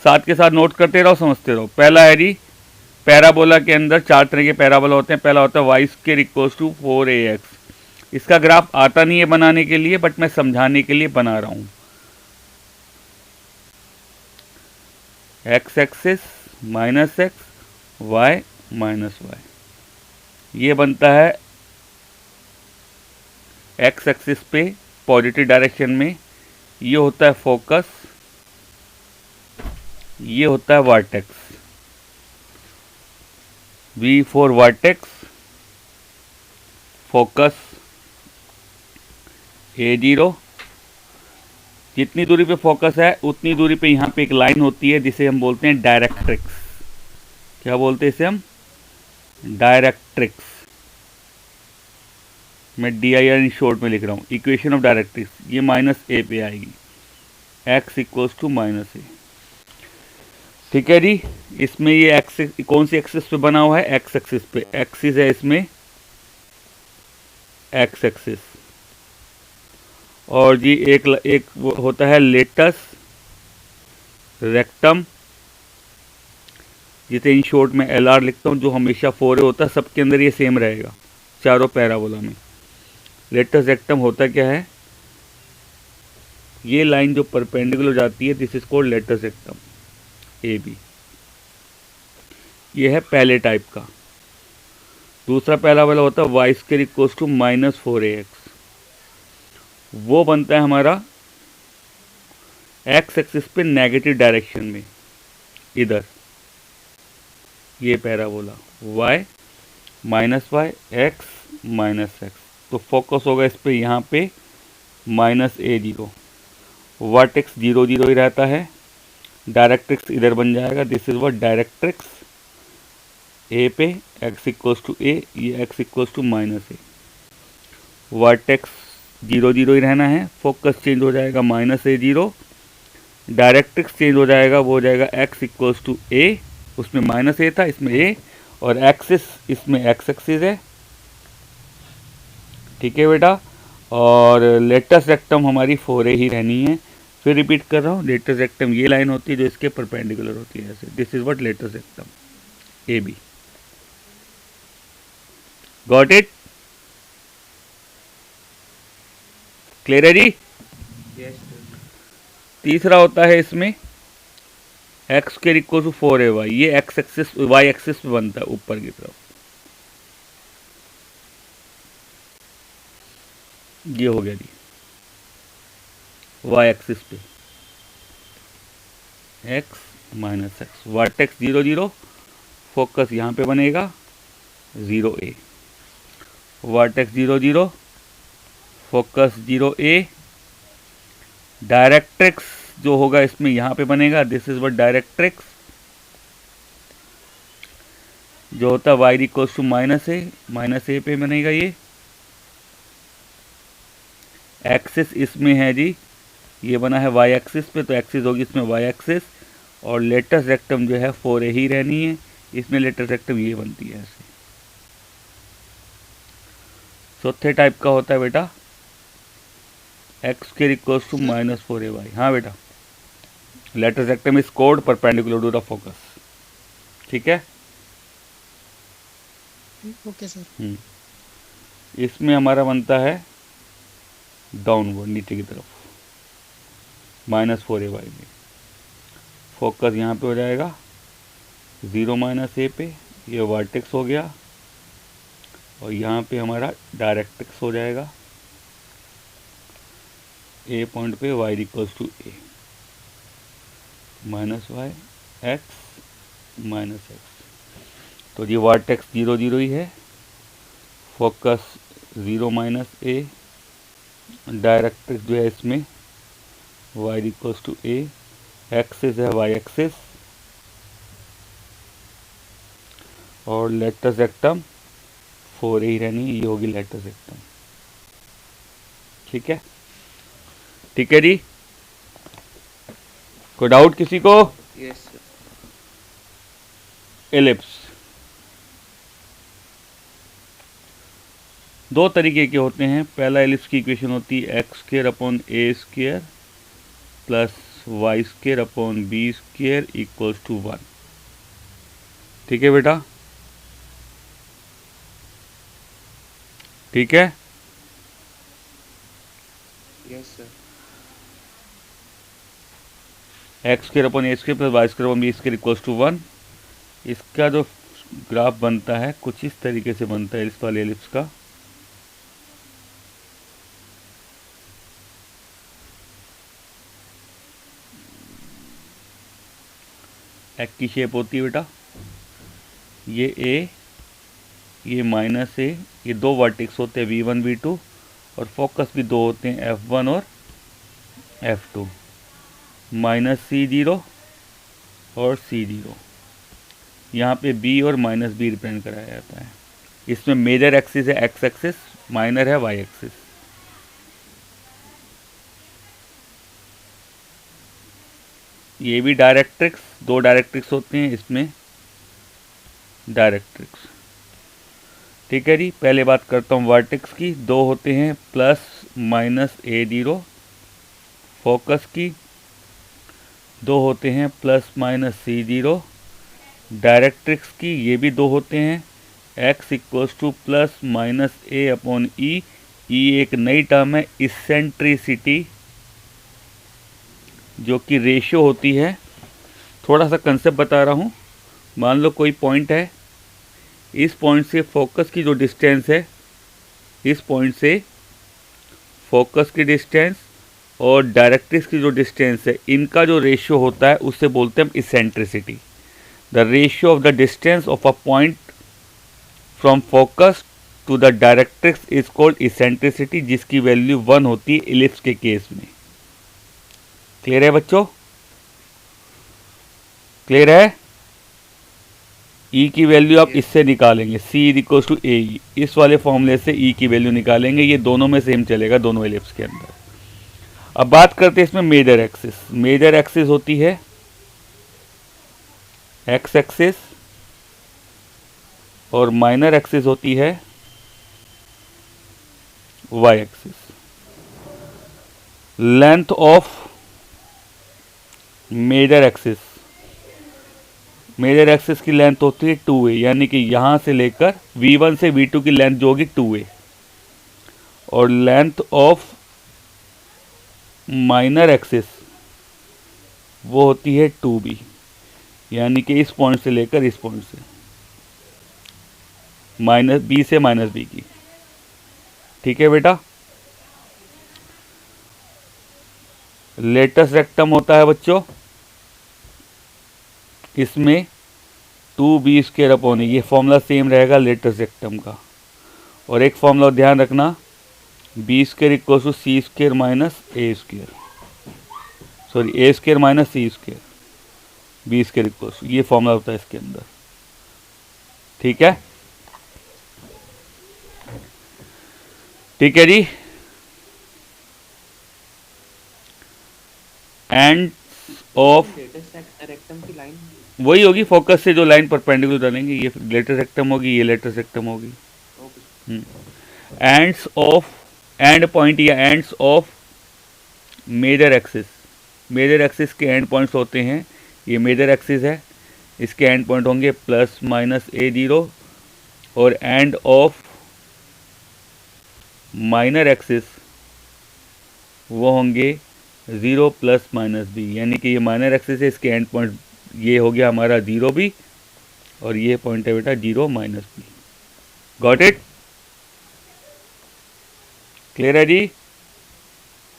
साथ के साथ नोट करते रहो, समझते रहो। पहला है जी, पैराबोला के अंदर 4 तरह के पैराबोला होते हैं। पहला होता है Y square equals to 4ax। इसका ग्राफ आता नहीं है बनाने के लिए, बट मैं समझाने के लिए बना रहा हूँ। X axis minus X, Y minus Y, ये बनता है एक्स एक्सिस पे पॉजिटिव डायरेक्शन में। ये होता है फोकस, ये होता है vertex. V for vertex, focus A0। जितनी दूरी पे फोकस है उतनी दूरी पे यहाँ पे एक लाइन होती है जिसे हम बोलते हैं डायरेक्ट्रिक्स। क्या बोलते हैं इसे हम? डायरेक्ट्रिक्स। मैं DIR शॉर्ट में लिख रहा हूँ। इक्वेशन ऑफ डायरेक्ट्रिक्स ये -a पे आएगी, x इक्वल्स टू -a। ठीक है जी। इसमें ये एक्सिस कौन सी एक्सिस पे बना हुआ है? एक्स एक्सिस पे। एक्सिस है इसमें एक्स एक्सिस। और जी एक वो होता है लेटस रेक्टम, जिसे इन शॉर्ट में LR लिखता हूँ, जो हमेशा 4a होता है। सबके अंदर ये सेम रहेगा चारों पैराबोला में। लेटस रेक्टम होता क्या है? ये लाइन जो परपेंडिकुलर जाती है, this is called latus rectum AB। ये है पहले टाइप का। दूसरा पैराबोला होता है Y square equals to -4ax। वो बनता है हमारा एक्स एक्सिस पे नेगेटिव डायरेक्शन में, इधर। ये parabola y -y x -x। तो फोकस होगा इस पे यहाँ पे -a0। वर्टेक्स 0 0 ही रहता है। डायरेक्ट्रिक्स इधर बन जाएगा, this is what directrix. A पे x इक्वल्स टू a, ये x equals to -a। Vertex 0 0 ही रहना है। फोकस चेंज हो जाएगा -a0। डायरेक्ट्रिक्स चेंज हो जाएगा, वो हो जाएगा x इक्वल्स टू a। उसमें -a था, इसमें a। और एक्सिस इसमें x एक्सिस है। ठीक है बेटा। और लेटस रेक्टम हमारी 4a ही रहनी है। फिर रिपीट कर रहा हूँ, लेटस रेक्टम ये लाइन होती है जो इसके परपेंडिकुलर होती है ऐसे। This is what latus rectum AB। Got it? Clear है जी? तीसरा होता है इसमें x square equal to 4ay। ये एक्स एक्सिस वाई एक्सिस पे बनता है ऊपर की तरफ। ये हो गया जी वाई एक्सिस पे x -x। वर्टेक्स 0 0। फोकस यहाँ पे बनेगा 0a। Vertex 0 0, focus 0a। Directrix जो होगा इसमें यहाँ पे बनेगा, दिस इज व्हाट डायरेक्ट्रिक्स। जो होता है y इक्वल्स टू -a पे बनेगा ये। एक्सिस इसमें है जी, ये बना है y एक्सिस पे, तो एक्सिस होगी इसमें y एक्सिस। और लेटस रेक्टम जो है 4a ही रहनी है। इसमें लेटस रेक्टम ये बनती है ऐसे। चौथे टाइप का होता है बेटा x square equals to -4ay। हाँ बेटा, लेटस रेक्टम इज कोड परपेंडिकुलर टू द फोकस। ठीक है? Okay sir. इसमें हमारा बनता है डाउनवर्ड, नीचे की तरफ, -4ay में। फोकस यहाँ पे हो जाएगा 0 -a पे, ये वर्टेक्स हो गया। और यहाँ पे हमारा डायरेक्ट्रिक्स हो जाएगा a पॉइंट पे y equals to a -y x -x। तो ये वर्टेक्स 0 0 ही है। Focus 0 -a। डायरेक्ट्रिक्स जो है इसमें y equals to a। Axis है y एक्सिस। और लेटस रेक्टम 4a ही रहनी है, ये होगी लेटस रेक्टम। ठीक है? ठीक है जी। कोई डाउट किसी को? Yes sir. एलिप्स दो तरीके के होते हैं। पहला एलिप्स की इक्वेशन होती है x² upon a² plus Y square upon B square equals to 1। ठीक है बेटा, ठीक है। Yes sir. X square upon A square plus Y square upon B square equals to 1। इसका जो ग्राफ बनता है कुछ इस तरीके से बनता है इस वाले एलिप्स का। एक की शेप होती है बेटा, ये ए, ये माइनस ए, ये दो वर्टेक्स होते हैं v1 v2 और फोकस भी दो होते हैं f1 और f2, माइनस C0 और C0। यहाँ पे b और माइनस b रिप्रेजेंट कराया जाता है। इसमें मेजर एक्सिस है x एक्सिस, माइनर है y एक्सिस। ये भी डायरेक्ट्रिक्स, दो डायरेक्ट्रिक्स होते हैं इसमें, डायरेक्ट्रिक्स। ठीक है जी, पहले बात करता हूँ वर्टेक्स की। दो होते हैं प्लस माइनस A0, फोकस की दो होते हैं प्लस माइनस C0, डायरेक्ट्रिक्स की ये भी दो होते हैं, x equals to plus minus a upon e. E एक नई टर्म है, इसेंट्रिसिटी, जो कि रेशियो होती है। थोड़ा सा कंसेप्ट बता रहा हूँ। मान लो कोई पॉइंट है, इस पॉइंट से फोकस की जो डिस्टेंस है, इस पॉइंट से फोकस की डिस्टेंस और डायरेक्ट्रिक्स की जो डिस्टेंस है, इनका जो रेशियो होता है उससे बोलते हैं हम eccentricity. The ratio of the distance of a point from focus to the directrix is called eccentricity, जिसकी वैल्यू 1 होती है इलिप्स के केस में। क्लियर है बच्चों? क्लियर है? ई की वैल्यू आप इससे निकालेंगे, सी इक्वल्स टू ए ई, इस वाले फॉर्मूले से ई की वैल्यू निकालेंगे। ये दोनों में सेम चलेगा, दोनों एलिप्स के अंदर। अब बात करते हैं इसमें मेजर एक्सिस। मेजर एक्सिस होती है एक्स एक्सिस और माइनर एक्सिस होती है Y axis. Length of major axis, major axis की लेंथ होती है 2a, यानी कि यहां से लेकर v1 से v2 की लेंथ जो होगी 2a, और लेंथ ऑफ माइनर एक्सिस वो होती है 2b, यानी कि इस पॉइंट से लेकर इस पॉइंट से माइनस b से माइनस b की। ठीक है बेटा? लेटस रेक्टम होता है बच्चों, इसमें 2b स्क्वायर अपॉन, ये फॉर्मूला सेम रहेगा लेटस रेक्टम का। और एक फॉर्मूला ध्यान रखना, B square equal to C square minus A square, sorry A square minus C square, B square equal to, ये फॉर्मूला होता है इसके अंदर। ठीक है? ठीक है जी। एंड ऑफ रेक्टम की लाइन वही होगी, फोकस से जो लाइन परपेंडिकुलर डालेंगे, ये लेटर रेक्टम होगी, ये लेटर रेक्टम होगी। एंड्स ऑफ, एंड पॉइंट या ends of major axis, major axis के एंड पॉइंट्स होते हैं, ये मेजर एक्सिस है, इसके एंड पॉइंट होंगे प्लस माइनस A0, और एंड ऑफ माइनर एक्सिस वो होंगे 0 प्लस माइनस b, यानी कि ये माइनर एक्सिस है, इसके एंड पॉइंट ये हो गया हमारा 0b, और ये पॉइंट है बेटा 0 minus b। Got it? Clear है जी?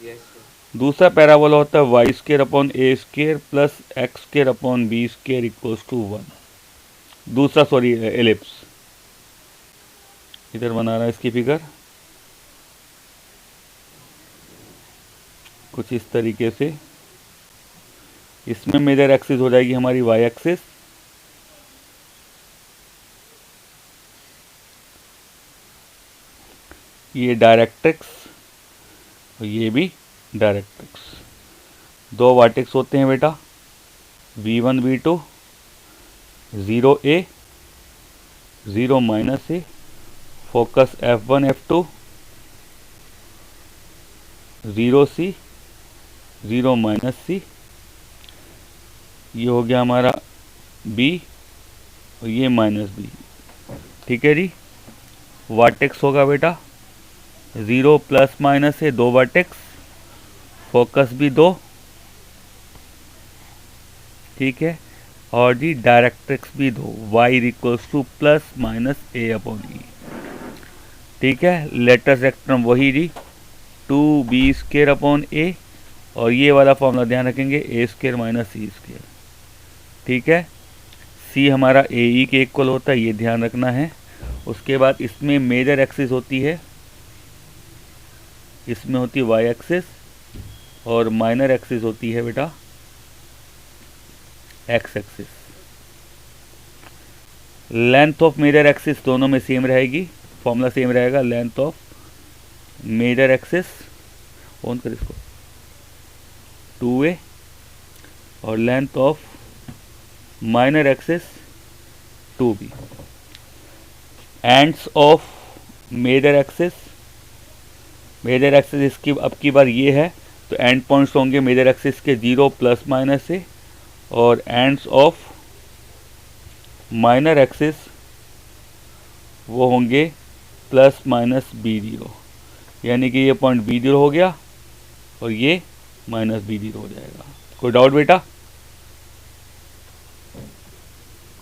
यस। दूसरा पैराबोला होता है Y square upon A square plus X square upon B square equals to 1। दूसरा सॉरी एलिप्स, इधर बना रहा है इसकी फिगर कुछ इस तरीके से। इसमें मेजर एक्सिस हो जाएगी हमारी वाई एक्सिस, ये डायरेक्ट्रिक्स और ये भी डायरेक्ट्रिक्स। दो वर्टेक्स होते हैं बेटा, v1 v2, 0a 0 minus a, focus f1 f2, 0c 0 minus c, ये हो गया हमारा b और ये माइनस b। ठीक है जी। वर्टेक्स होगा बेटा 0 प्लस माइनस है, 2 वर्टेक्स, फोकस भी 2। ठीक है। और जी डायरेक्ट्रिक्स भी 2, y equals to plus minus a upon e. ठीक है। लेटेस्ट वेक्टर वही जी 2b स्क्वायर अपॉन a, और ये वाला फॉर्मूला ध्यान रखेंगे a square minus C square. ठीक है। c हमारा ए ई के इक्वल होता है, ये ध्यान रखना है। उसके बाद इसमें मेजर एक्सिस होती है, इसमें होती है y एक्सिस, और माइनर एक्सिस होती है बेटा x axis. Length of major axis दोनों में सेम रहेगी, फॉर्मूला सेम रहेगा। Length of major axis, on कर इसको, 2a, और length of minor axis 2b। Ends of major axis, major axis इसकी अब की बार ये है, तो एंड पॉइंट्स होंगे मेजर एक्सिस के 0 प्लस माइनस से, और एंड्स ऑफ माइनर एक्सिस वो होंगे प्लस माइनस b0, यानी कि ये पॉइंट b0 हो गया और ये माइनस b0 हो जाएगा। कोई डाउट बेटा?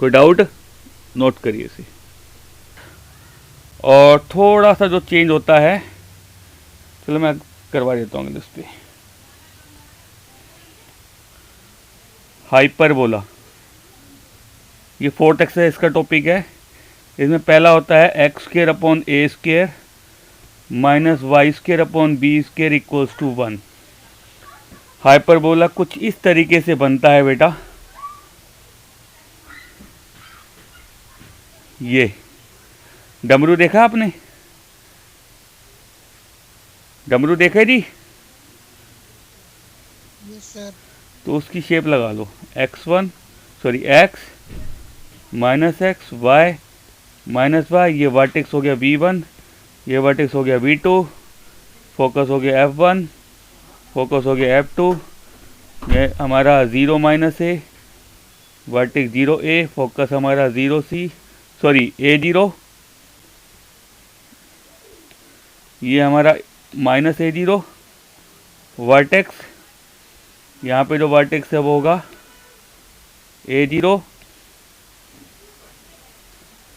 कोई डाउट? नोट करिए इसे। और थोड़ा सा जो चेंज होता है, चलो मैं करवा देता हूँ इस पे। हाइपरबोला, ये 4th एक्सरसाइज का टॉपिक है। इसमें पहला होता है X square upon A square minus Y square upon B square equals to 1। Hyperbola कुछ इस तरीके से बनता है बेटा, ये डमरू देखा आपने? डमरू देखा है जी? Yes sir. तो उसकी शेप लगा लो, x1 sorry x minus X Y minus Y, ये वर्टेक्स हो गया v1, ये वर्टेक्स हो गया v2, फोकस हो गया f1, फोकस हो गया f2, ये हमारा 0 माइनस ए, वर्टेक्स 0a, फोकस हमारा 0c सॉरी a0, ये हमारा माइनस a0, वर्टेक्स यहाँ पे जो वर्टेक्स है वो होगा a0,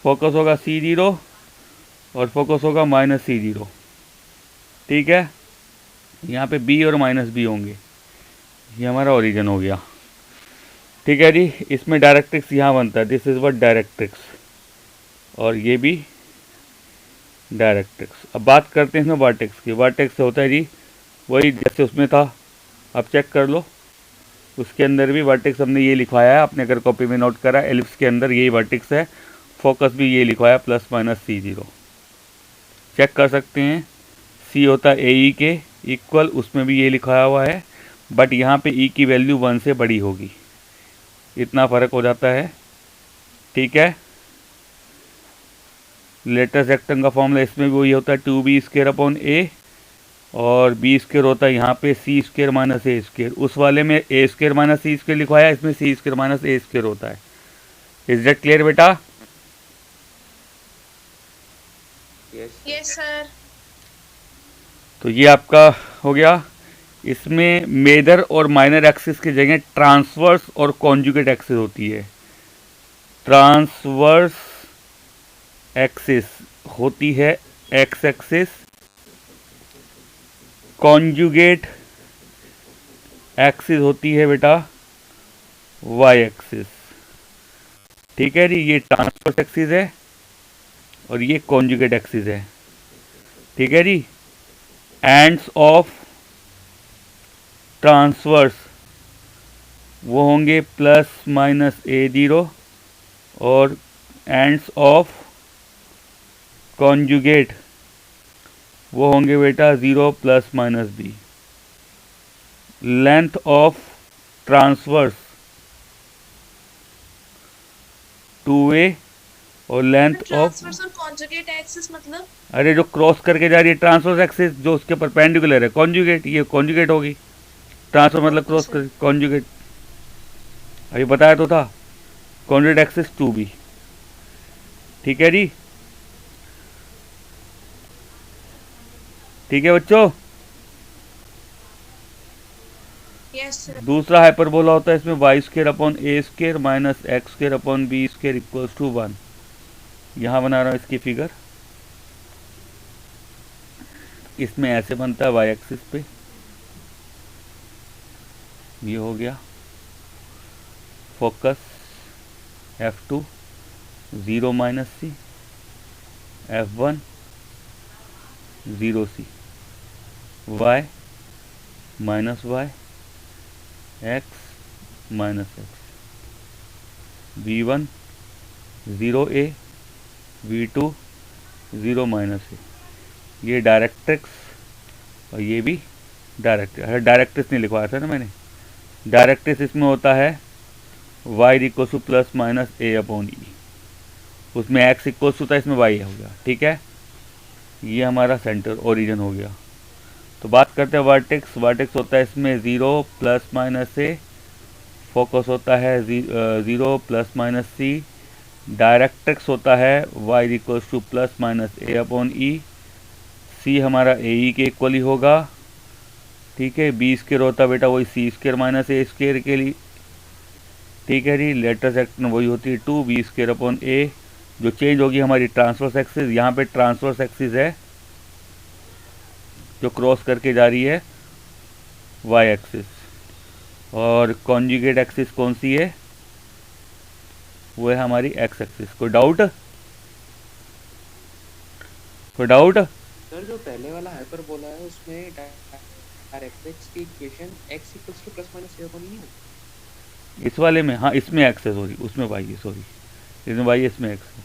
फोकस होगा c0 और फोकस होगा माइनस c0। ठीक है। यहाँ पे b और माइनस b होंगे, ये हमारा ओरिजिन हो गया। ठीक है जी। इसमें डायरेक्ट्रिक्स यहाँ बनता है, दिस इज व्हाट डायरेक्ट्रिक्स, और ये भी डायरेक्ट्रिक्स। अब बात करते हैं इसमें वर्टेक्स की। वर्टेक्स से होता है जी वही जैसे उसमें था, अब चेक कर लो, उसके अंदर भी वर्टेक्स हमने ये लिखवाया है, आपने अगर कॉपी में नोट करा, एलिप्स के अंदर यही वर्टेक्स है, फोकस भी ये लिखवाया प्लस माइनस c0। चेक कर सकते हैं, c होता है ए के इक्वल, उसमें भी ये लिखाया हुआ है, बट यहाँ पे e की वैल्यू 1 से बड़ी होगी, इतना फ़र्क हो जाता है। ठीक है। लेटेस्ट रेक्टेंगल का फॉर्मूला इसमें भी वही होता है 2b स्क्वायर अपॉन a, और b स्क्वायर होता है यहाँ पे c square minus a square. उस वाले में a square minus c square लिखवाया, इसमें c square minus a square होता है। इज दैट क्लियर बेटा? Yes sir. तो ये आपका हो गया। इसमें मेजर और माइनर एक्सिस की जगह ट्रांसवर्स और कॉन्जुगेट एक्सिस होती है। ट्रांसवर्स एक्सिस होती है एक्स एक्सिस, कॉन्जुगेट एक्सिस होती है बेटा वाई एक्सिस। ठीक है जी। ये ट्रांसवर्स एक्सिस है और ये कॉन्जुगेट एक्सिस है। ठीक है जी। एंड्स ऑफ ट्रांसवर्स वो होंगे प्लस माइनस a0, और एंड्स ऑफ कॉन्जुगेट वो होंगे बेटा 0 plus minus b। Length of transverse 2a और लेंथ ऑफ, ट्रांसवर्स और कॉन्जुगेट एक्सिस मतलब? अरे जो क्रॉस करके जा रही है ट्रांसवर्स एक्सिस, जो उसके परपेंडिकुलर है कॉन्जुगेट, ये कॉन्जुगेट होगी। ट्रांसफर मतलब क्रॉस कर, कॉन्जुगेट। अभी बताया तो था, कॉन्जुगेट एक्सिस 2b। ठीक है जी, ठीक है बच्चों। Yes sir. दूसरा हाइपरबोला होता है, इसमें Y square upon A square minus X square upon B square equals to 1। यहाँ बना रहा हूँ इसकी फिगर। इसमें ऐसे बनता है वाई एक्सिस पे, ये हो गया focus F2 0 minus c, F1 0 c, y minus y, x minus x, V1 0 a, V2 0 minus a. ये डायरेक्ट्रिक्स और ये भी डायरेक्ट्रिक्स। डायरेक्ट्रिक्स नहीं लिखवाया था ना मैंने। डायरेक्ट्रिक्स इसमें होता है y equal to plus minus a upon e, उसमें x इक्वल टू था, इसमें y हो गया। ठीक है, ये हमारा सेंटर ओरिजिन हो गया। तो बात करते हैं वर्टेक्स। वर्टेक्स होता है इसमें 0 प्लस माइनस ए, फोकस होता है 0 प्लस माइनस सी, डायरेक्ट्रिक्स होता है y equal to plus minus a upon e, c हमारा ए ई के इक्वल ही होगा। ठीक है, बी स्केयर होता है बेटा वही सी स्केयर माइनस ए स्केयर के लिए। ठीक है जी, लेटर सेक्शन वही होती है 2 बी स्केयर अपॉन ए। जो चेंज होगी हमारी ट्रांसवर्स एक्सिस, यहाँ पे ट्रांसवर्स एक्सिस है जो क्रॉस करके जा रही है वाई एक्सिस, और कॉन्जुगेट एक्सिस कौन सी है, वो है हमारी एक्स एक्सिस। कोई डाउट? कोई डाउट? सर जो पहले वाला हाइपरबोला है उसमें डायरेक्ट्रिक्स की equation x equals to plus minus a upon e है। इस वाले में हाँ, इसमें एक्स है, सॉरी उसमें वाई है, सॉरी इसमें वाई है, इसमें एक्स है।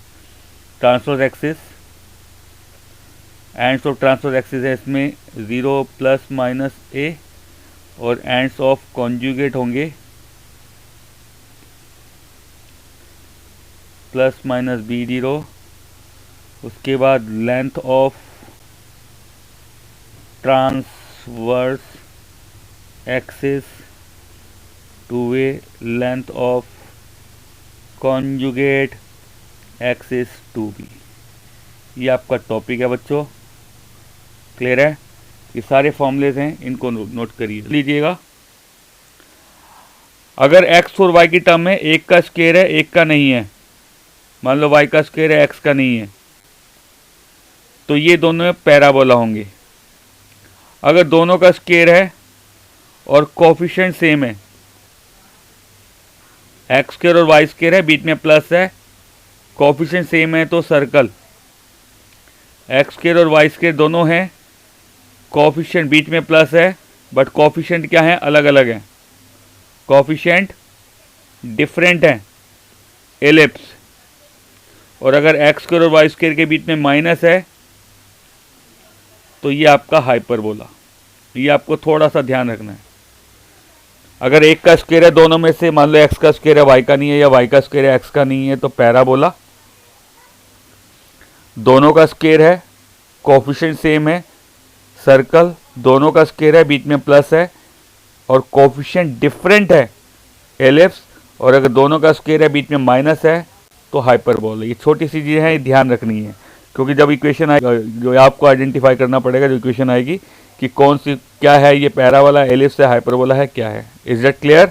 Transverse axis, ends of transverse axis है इसमें 0 प्लस माइनस ए, और एंड्स ऑफ कॉन्जुगेट होंगे प्लस माइनस बी 0। उसके बाद length of transverse axis two way length of conjugate axis 2b। ये आपका टॉपिक है बच्चों, क्लियर है? ये सारे फॉर्मूलेज हैं, इनको नोट करिए लीजिएगा। अगर x और y की टर्म में एक का स्क्वायर है एक का नहीं है, मान लो y का स्क्वायर है x का नहीं है, तो ये दोनों पैराबोला होंगे। अगर दोनों का स्क्वायर है और कोफिशिएंट सेम है, एक्स स्क्वायर और वाई स्क्वायर है, बीच में प्लस है, कोफिशिएंट सेम है तो सर्कल। एक्स स्क्वायर और वाई स्क्वायर दोनों हैं, कोफिशिएंट बीच में प्लस है, बट कोफिशिएंट क्या है, अलग अलग है, कोफिशिएंट डिफरेंट है, एलिप्स। और अगर एक्स स्क्वायर और वाई स्क्वायर के बीच में माइनस है तो ये आपका हाइपरबोला। ये आपको थोड़ा सा ध्यान रखना है। अगर एक का स्क्वायर है दोनों में से, मान लो एक्स का स्क्वायर है वाई का नहीं है, या वाई का स्क्वायर है एक्स का नहीं है, तो पैराबोला। दोनों का स्क्वायर है, कोफिशिएंट सेम है, सर्कल। दोनों का स्क्वायर है, बीच में प्लस है, और कोफिशिएंट डिफरेंट है, एलिप्स। और अगर दोनों का स्क्वायर है, बीच में माइनस है, तो हाइपरबोला। ये छोटी सी चीज़ें हैं, ये ध्यान रखनी है, क्योंकि जब इक्वेशन आएगा जो आपको आइडेंटिफाई करना पड़ेगा, जो इक्वेशन आएगी कि कौन सी क्या है, ये पैराबोला, एलिप्स है, हाइपरबोला है, क्या है। Is that clear?